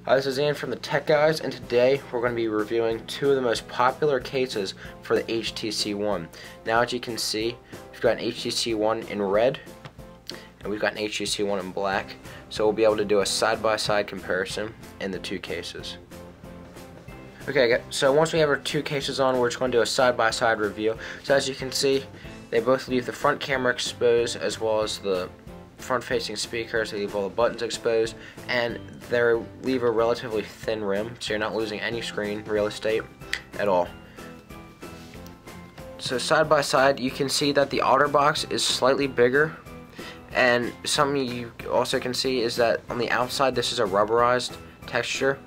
Hi, this is Ian from the Tech Guys, and today we're going to be reviewing two of the most popular cases for the HTC One. Now, as you can see, we've got an HTC One in red, and we've got an HTC One in black, so we'll be able to do a side-by-side comparison in the two cases. Okay, so once we have our two cases on, we're just going to do a side-by-side review. So as you can see, they both leave the front camera exposed as well as the front-facing speakers. They leave all the buttons exposed, and they leave a relatively thin rim, so you're not losing any screen real estate at all. So side by side, you can see that the OtterBox is slightly bigger, and something you also can see is that on the outside this is a rubberized texture.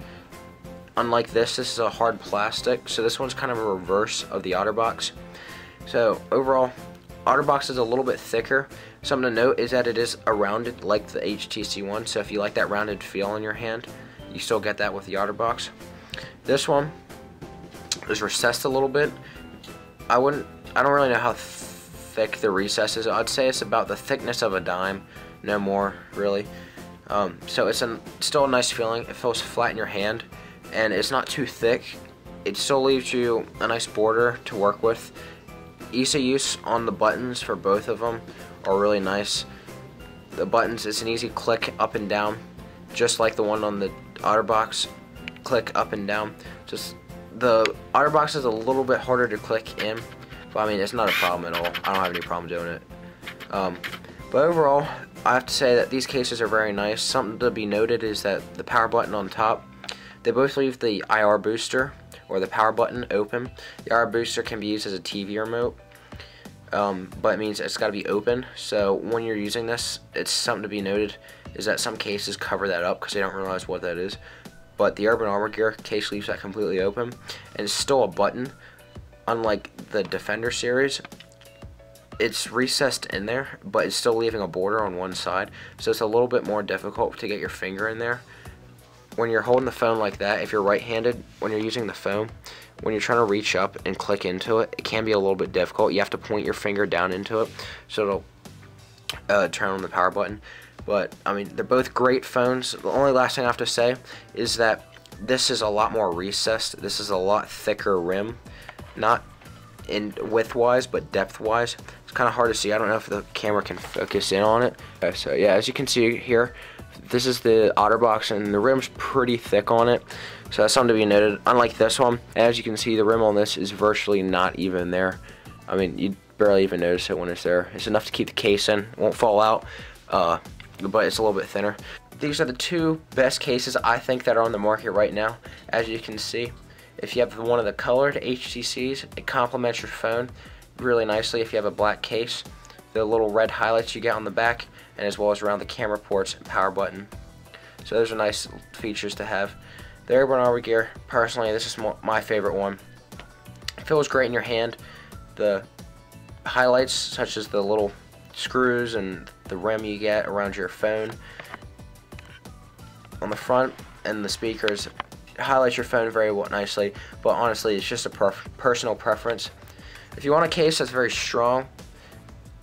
Unlike this is a hard plastic, so this one's kind of a reverse of the OtterBox. So overall, OtterBox is a little bit thicker. Something to note is that it is a rounded like the HTC One, so if you like that rounded feel in your hand, you still get that with the OtterBox. This one is recessed a little bit. I don't really know how thick the recess is. I'd say it's about the thickness of a dime, no more really. So it's still a nice feeling. It feels flat in your hand, and it's not too thick. It still leaves you a nice border to work with. Ease of use on the buttons for both of them are really nice. The buttons, it's an easy click up and down, just like the one on the OtterBox. Click up and down. Just the OtterBox is a little bit harder to click in, but I mean it's not a problem at all. I don't have any problem doing it. But overall, I have to say that these cases are very nice. Something to be noted is that the power button on top, they both leave the IR booster or the power button open. The IR booster can be used as a TV remote, but it means it's got to be open. So when you're using this, it's something to be noted is that some cases cover that up because they don't realize what that is. But the Urban Armor Gear case leaves that completely open, and it's still a button. Unlike the Defender series, it's recessed in there, but it's still leaving a border on one side, so it's a little bit more difficult to get your finger in there. When you're holding the phone like that, if you're right-handed, when you're using the phone, when you're trying to reach up and click into it, it can be a little bit difficult. You have to point your finger down into it, so it'll turn on the power button. But, I mean, they're both great phones. The only last thing I have to say is that this is a lot more recessed. This is a lot thicker rim, not in width-wise, but depth-wise. It's kind of hard to see. I don't know if the camera can focus in on it. Okay, so, yeah, as you can see here, this is the OtterBox, and the rim's pretty thick on it, so that's something to be noted. Unlike this one, as you can see, the rim on this is virtually not even there. I mean, you barely even notice it when it's there. It's enough to keep the case in. It won't fall out, but it's a little bit thinner. These are the two best cases I think that are on the market right now. As you can see, if you have one of the colored HTCs, it complements your phone really nicely. If you have a black case, the little red highlights you get on the back, and as well as around the camera ports and power button. So those are nice features to have. The Urban Armor Gear, personally, this is my favorite one. It feels great in your hand. The highlights, such as the little screws and the rim you get around your phone on the front, and the speakers, highlights your phone very nicely, but honestly, it's just a personal preference. If you want a case that's very strong,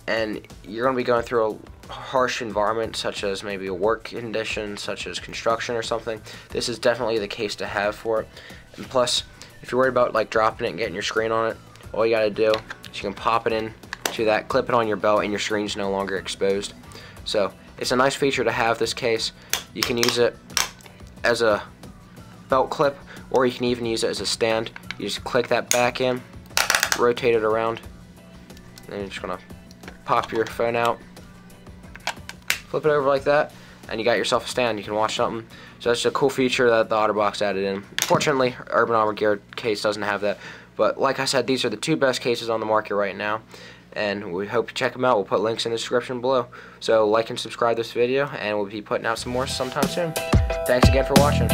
and you're going to be going through a harsh environment, such as maybe a work condition, such as construction or something, this is definitely the case to have for it. And plus, if you're worried about like dropping it and getting your screen on it, all you got to do is you can pop it in to that, clip it on your belt, and your screen's no longer exposed. So it's a nice feature to have, this case. You can use it as a belt clip, or you can even use it as a stand. You just click that back in, rotate it around, and you're just gonna pop your phone out, flip it over like that, and you got yourself a stand. You can watch something. So that's a cool feature that the OtterBox added in. Fortunately, Urban Armor Gear case doesn't have that. But like I said, these are the two best cases on the market right now, and we hope you check them out. We'll put links in the description below. So like and subscribe this video, and we'll be putting out some more sometime soon. Thanks again for watching.